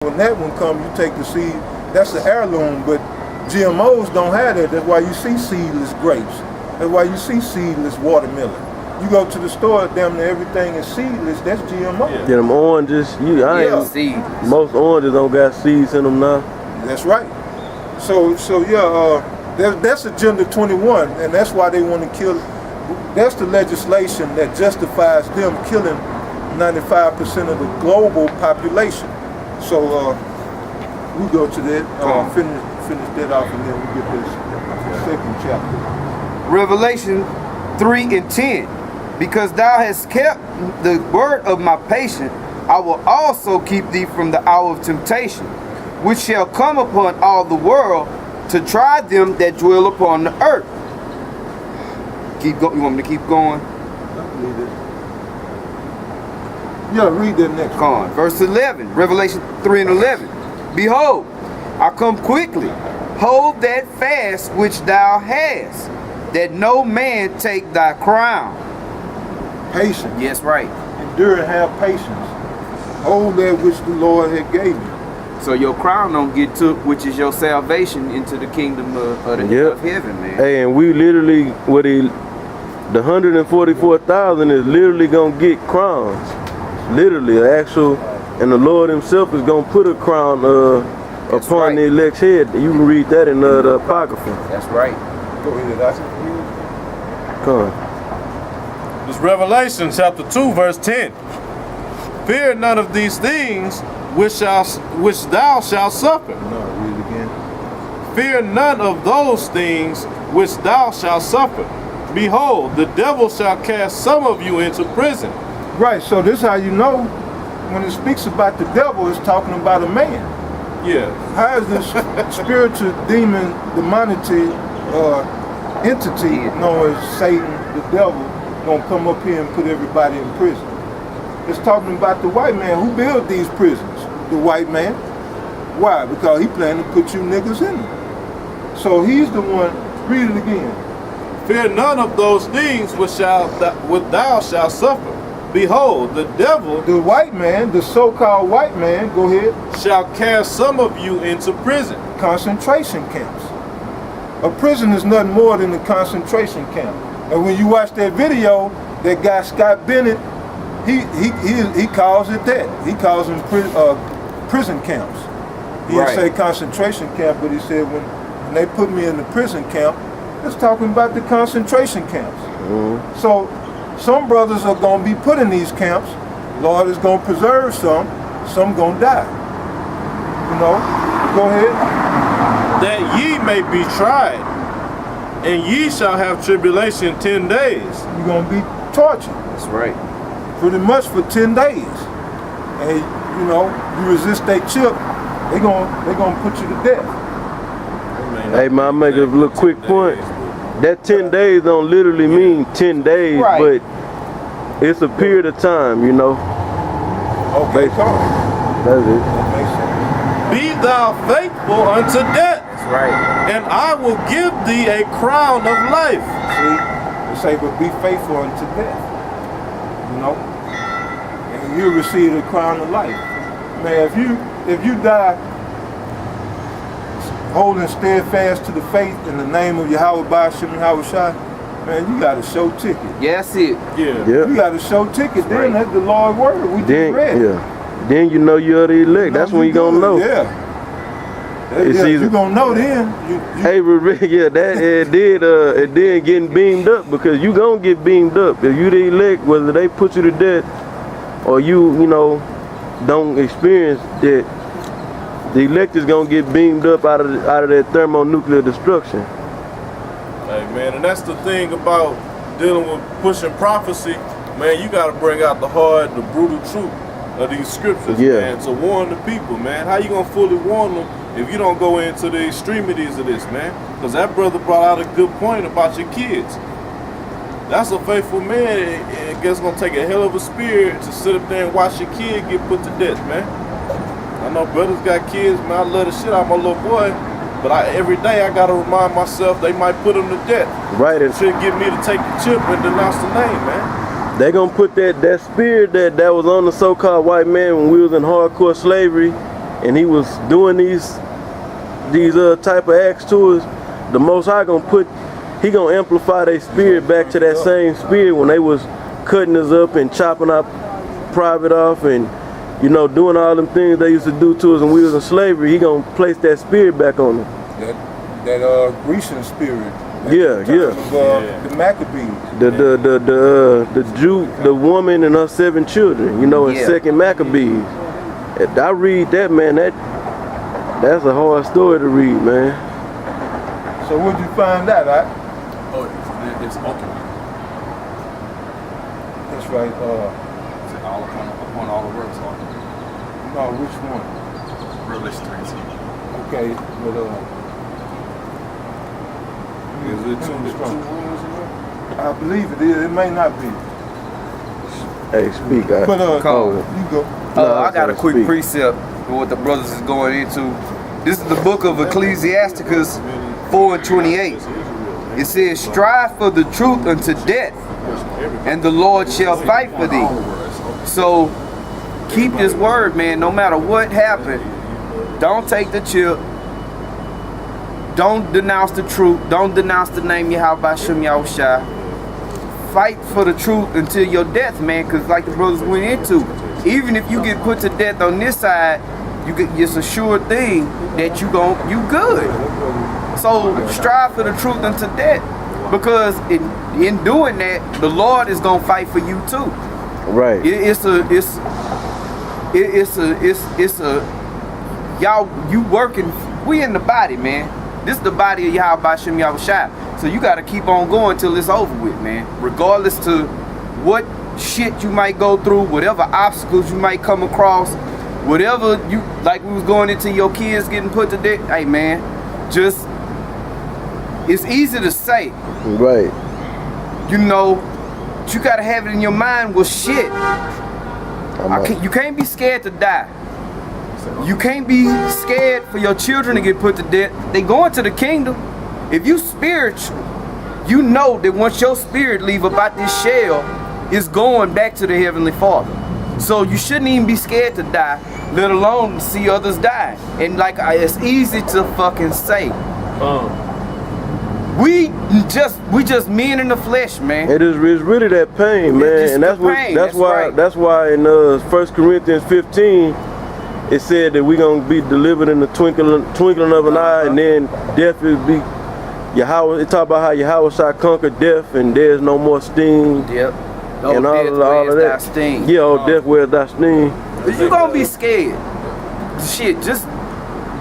When that one comes, you take the seed. That's the heirloom, but GMOs don't have that. That's why you see seedless grapes. That's why you see seedless watermelon. You go to the store, damn near everything is seedless. That's GMO. Yeah, them oranges. Most oranges don't got seeds in them now. That's right. So yeah, that's Agenda 21, and that's why they want to kill. That's the legislation that justifies them killing 95% of the global population. So we go to that, finish that off, and then we get this second chapter. Revelation 3:10. Because thou hast kept the word of my patience, I will also keep thee from the hour of temptation, which shall come upon all the world to try them that dwell upon the earth. Keep going. You want me to keep going? Yeah, read that next one. Verse 11, Revelation 3:11. Behold, I come quickly. Hold that fast which thou hast, that no man take thy crown. Patience. Yes, right. Endure and have patience. Hold that which the Lord had gave you. So your crown don't get took, which is your salvation into the kingdom of heaven, man. Hey, and we literally, the 144,000 is literally gonna get crowns. Literally, actual, and the Lord Himself is gonna put a crown upon the elect's head. You can read that in the Apocrypha. That's right. Go ahead, Isaac. Come on. This Revelation chapter 2, verse 10. Fear none of these things which thou shalt suffer. No, read it again. Fear none of those things which thou shalt suffer. Behold, the devil shall cast some of you into prison. Right, so this is how you know when it speaks about the devil, it's talking about a man. Yeah. How is this spiritual demon, demonity entity known as Satan, the devil, gonna come up here and put everybody in prison? It's talking about the white man. Who built these prisons? The white man. Why? Because he planned to put you niggas in them. So he's the one. Read it again. Fear none of those things which thou shalt suffer. Behold, the devil, the white man, the so-called white man, go ahead, shall cast some of you into prison. Concentration camps. A prison is nothing more than a concentration camp. And when you watch that video, that guy Scott Bennett, he calls it that. He calls them prison camps. He didn't say concentration camp, but he said when they put me in the prison camp, it's talking about the concentration camps. Mm-hmm. So some brothers are going to be put in these camps. Lord is going to preserve some going to die. You know, go ahead. That ye may be tried, and ye shall have tribulation 10 days. You're going to be tortured. That's right. Pretty much for 10 days. And you know, you resist that chip, they're gonna put you to death. Hey man, I'll make a little quick point. That 10 days don't literally mean 10 days, but it's a period of time, you know. Okay, that's it. That makes sense. Be thou faithful unto death. That's right. And I will give thee a crown of life. See, they say, but be faithful unto death. You know, and you receive the crown of life. Man, if you die holding steadfast to the faith in the name of Yahweh Ba'ashim Yahweh Shai, man, you got a show ticket. Yeah, that's it. Yeah. You got a show ticket. Then that's the Lord's word. We just read. Yeah. Then you know you're the elect. That's when you gonna know. Yeah. You gonna know then. Hey, yeah, that it did getting beamed up, because you gonna get beamed up if you the elect, whether they put you to death or you know don't experience that. The elect is gonna get beamed up out of that thermonuclear destruction. Hey man, and that's the thing about dealing with pushing prophecy, man. You gotta bring out the hard, the brutal truth of these scriptures, man, to warn the people, man. How you gonna fully warn them if you don't go into the extremities of this, man? Because that brother brought out a good point about your kids. That's a faithful man. I guess it's gonna take a hell of a spirit to sit up there and watch your kid get put to death, man. I know brothers got kids, man. I love the shit out of my little boy, but every day I gotta remind myself they might put him to death. Right. It shouldn't get me to take the chip and denounce the name, man. They gonna put that spirit that was on the so-called white man when we was in hardcore slavery. and he was doing these type of acts to us, the Most High he gonna amplify their spirit back to that same spirit when they was cutting us up and chopping our private off and, you know, doing all them things they used to do to us when we was in slavery. He gonna place that spirit back on them. That Grecian spirit. Yeah. The Maccabees. The woman and her 7 children, you know, in 2nd Maccabees. I read that, man, that's a hard story to read, man. So what'd you find out, right? Oh, it's ultimate. That's right. It's all upon all the works ultimate. No, which one? Revelation 3:10. Okay, but Is it two rulers in there? I believe it is. It may not be. Hey, speak. But Cole. you go. I got a quick speak. precept for what the brothers is going into. This is the book of Ecclesiasticus 4:28. It says, strive for the truth unto death, and the Lord shall fight for thee. So keep this word, man, no matter what happened. Don't take the chip. Don't denounce the truth. Don't denounce the name Yahweh Bashem Yahushua. Fight for the truth until your death, man, because like the brothers went into, even if you get put to death on this side, it's a sure thing that you good. So strive for the truth unto death, because in doing that, the Lord is gonna fight for you too. Right. Y'all, you working. We in the body, man. This is the body of Yahweh Bashem Yahushua. So you got to keep on going till it's over with, man. Regardless to what shit you might go through, whatever obstacles you might come across, whatever you, like we was going into your kids getting put to death. Hey, man, just, it's easy to say. Right. You know, but you got to have it in your mind, well, shit. You can't be scared to die. You can't be scared for your children to get put to death. They going to the kingdom. If you spiritual, you know that once your spirit leave about this shell, it's going back to the Heavenly Father. So you shouldn't even be scared to die, let alone see others die. And like, it's easy to fucking say. We just men in the flesh, man. It's really that pain, man, and that's why in 1 Corinthians 15 it said that we're gonna be delivered in the twinkling of an eye, and then death will be Yahweh. It talk about how Yahweh shall conquer death, and there's no more sting. Yep. And all of that. Sting. Yeah, oh, death where's thy sting. You gonna be scared. Shit,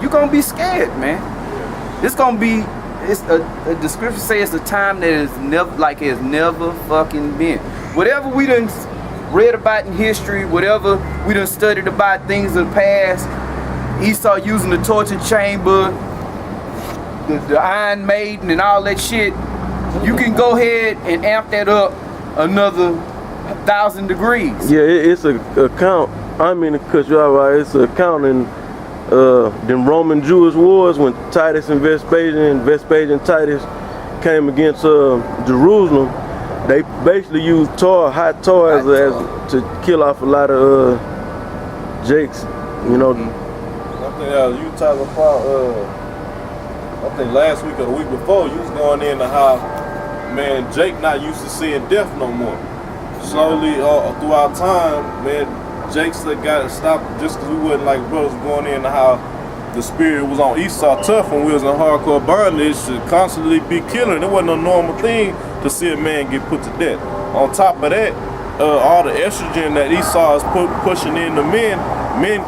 you gonna be scared, man. It's gonna be. The scripture says it's a time that is never fucking been. Whatever we done read about in history, whatever we done studied about things of the past, Esau using the torture chamber, the Iron Maiden and all that shit, you can go ahead and amp that up another 1,000 degrees. Yeah, it's a account. I mean to cut you out, right? It's an account in them Roman Jewish wars when Titus and Vespasian Titus came against Jerusalem. They basically used hot tar as to kill off a lot of Jakes, you know. I think you talking about I think last week or the week before, you was going into how, man, Jake not used to seeing death no more. Slowly throughout time, man, Jake's got stopped just because we wasn't like brothers going into how the spirit was on Esau tough when we was in hardcore bondage, should constantly be killing. It wasn't a normal thing to see a man get put to death. On top of that, all the estrogen that Esau is pushing into men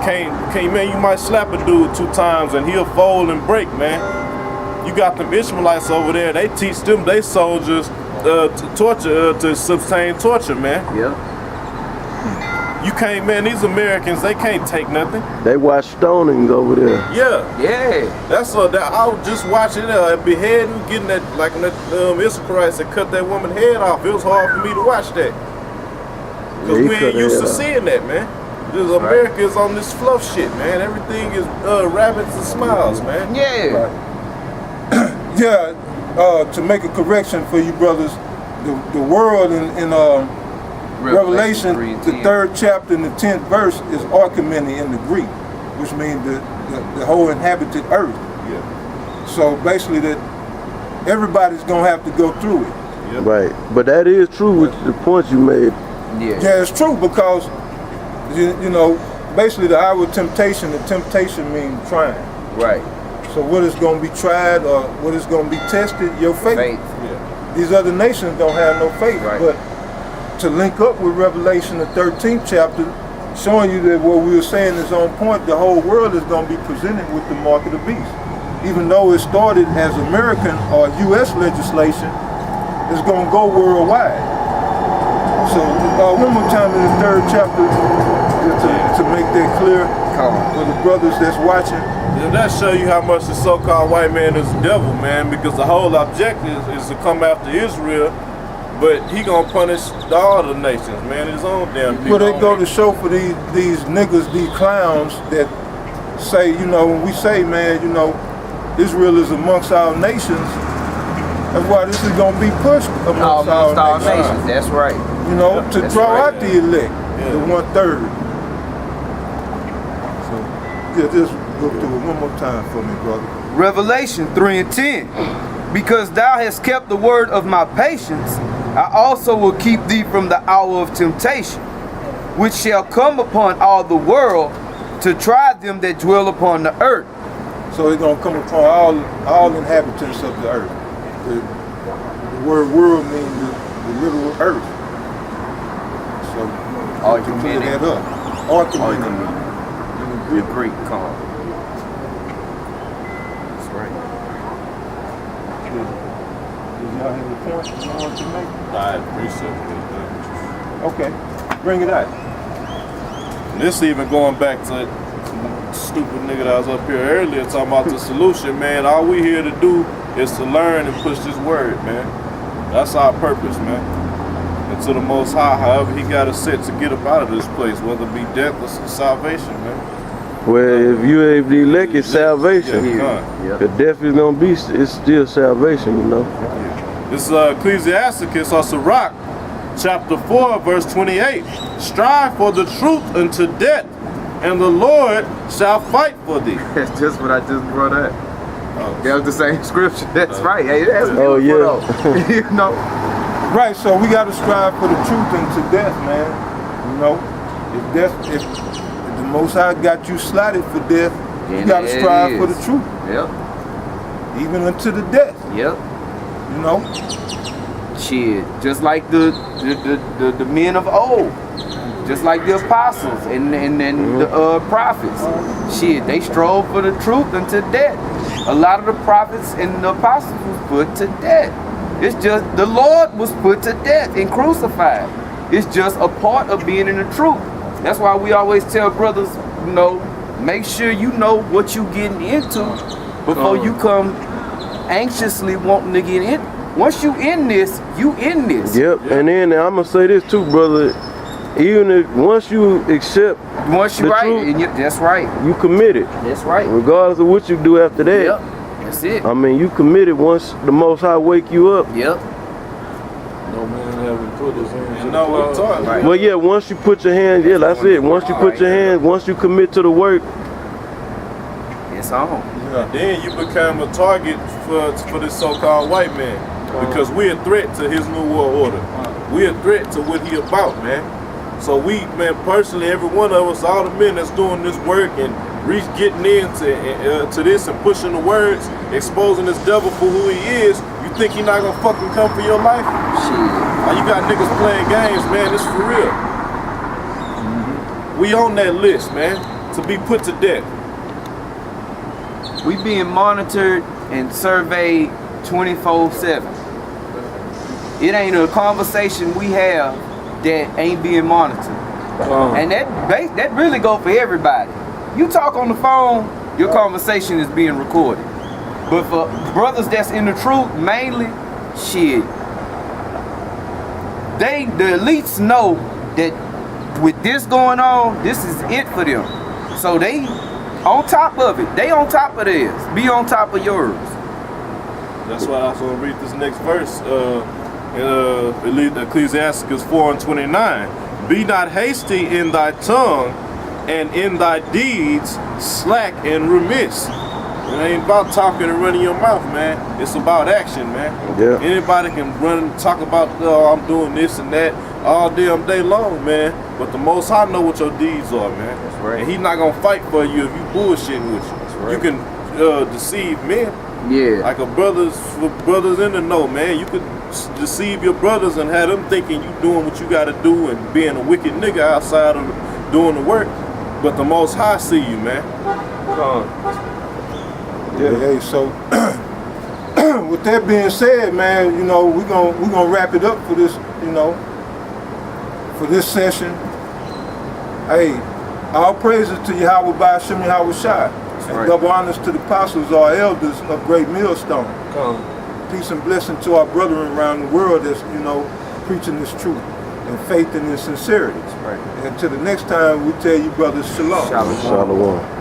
can't, man, you might slap a dude 2 times and he'll fold and break, man. You got them Ishmaelites over there, they teach them they soldiers to torture, to sustain torture, man. Yeah. You can't, man, these Americans, they can't take nothing. They watch stonings over there. Yeah. Yeah. That's I was just watching beheading, getting that, like when that ISRAELITES that cut that woman's head off. It was hard for me to watch that. Because we ain't used to seeing that, man. America is on this fluff shit, man. Everything is rabbits and smiles, man. Yeah. Right. Yeah, to make a correction for you brothers, the world in Revelation, the 3rd chapter and the 10th verse is Archimene in the Greek. which means the whole inhabited earth. Yeah. So basically that everybody's gonna have to go through it. Yep. Right. But that is true with the points you made. Yeah, it's true because you know, basically the hour of temptation, the temptation means trying. Right. So what is going to be tried or what is going to be tested? Your faith. Yeah. These other nations don't have no faith. Right. But to link up with Revelation, the 13th chapter, showing you that what we were saying is on point, the whole world is going to be presented with the mark of the beast. Even though it started as American or U.S. legislation, it's going to go worldwide. So one more time in the 3rd chapter, to make that clear for the brothers that's watching. Yeah, that show you how much the so-called white man is the devil, man, because the whole objective is to come after Israel, but he gonna punish all the nations, man, his own damn people. Well, they go to show for these niggas, these clowns that say, you know, when we say, man, you know, Israel is amongst our nations, that's why this is gonna be pushed amongst our nations. That's right. You know, to draw out the elect, the 1/3. So, yeah, just go through it one more time for me, brother. Revelation 3:10. Because thou hast kept the word of my patience, I also will keep thee from the hour of temptation, which shall come upon all the world to try them that dwell upon the earth. So it's gonna come upon all inhabitants of the earth. The word world means the literal earth. So you can clear that up. Archimedes. The Greek call. That's right. Did y'all have a point you wanted to make? I appreciate it. Okay, bring it out. And this even going back to that stupid nigga that was up here earlier talking about the solution, man. All we here to do is to learn and push this word, man. That's our purpose, man. And to the Most High, however he got us set to get up out of this place, whether it be death or salvation, man. Well, if you ain't the elect, it's salvation. Yeah. The death is gonna be, it's still salvation, you know. This is Ecclesiasticus or Sirach, chapter 4, verse 28. Strive for the truth unto death, and the Lord shall fight for thee. That's just what I just brought up. That was the same scripture. That's right. Hey, that's Oh, yeah. You know. Right, so we got to strive for the truth unto death, man. You know, if the Most High got you slotted for death, you got to strive for the truth. Yep. Even unto the death. Yep. You know. Shit, just like the men of old, just like the apostles and the prophets. Shit, they strove for the truth unto death. A lot of the prophets and the apostles was put to death. It's just the Lord was put to death and crucified. It's just a part of being in the truth. That's why we always tell brothers, you know, make sure you know what you getting into before you come anxiously wanting to get in. Once you in this, you in this. Yep. And then I'm gonna say this too, brother. Even if once you accept the truth, and that's right. you committed. That's right. Regardless of what you do after that. Yep. That's it. I mean, you committed once the Most High wake you up. Yep. No man having put his hands You know what I'm talking about. Well, yeah, once you put your hands, yeah, that's it. Once you put your hands, once you commit to the work, It's on. Then you become a target for this so-called white man. Because we're a threat to his new world order. We're a threat to what he about, man. So we, man, personally, every one of us, all the men that's doing this work and getting into to this and pushing the words, exposing this devil for who he is, you think he not gonna fucking come for your life? Shit. Oh, you got niggas playing games, man. This for real. We on that list, man, to be put to death. We being monitored and surveyed 24/7. It ain't a conversation we have that ain't being monitored. And that really go for everybody. You talk on the phone, your conversation is being recorded. But for brothers that's in the truth, mainly, shit, the elites know that with this going on, this is it for them. So they on top of it. They on top of theirs. Be on top of yours. That's why I was gonna read this next verse. Ecclesiasticus 4:29. Be not hasty in thy tongue, and in thy deeds slack and remiss. It ain't about talking and running your mouth, man. It's about action, man. Yeah. Anybody can run and talk about, oh, I'm doing this and that all damn day long, man. But the Most High know what your deeds are, man. That's right. And He not gonna fight for you if you bullshitting with you. That's right. You can deceive men. Yeah. Like brothers in the know, man. You could deceive your brothers and have them thinking you doing what you got to do and being a wicked nigga outside of doing the work. But the Most High see you, man. Yeah. Hey, so with that being said, man, you know, we're gonna wrap it up for this, you know, for this session. Hey, all praises to Yahweh Ba'ashem Yahweh Shai. And right. double honors to the apostles, our elders of great Millstone. Peace and blessing to our brethren around the world that's, you know, preaching this truth and faith in this sincerity. Right. And to the next time, we tell you brothers, shalom. Shalom. Shalom.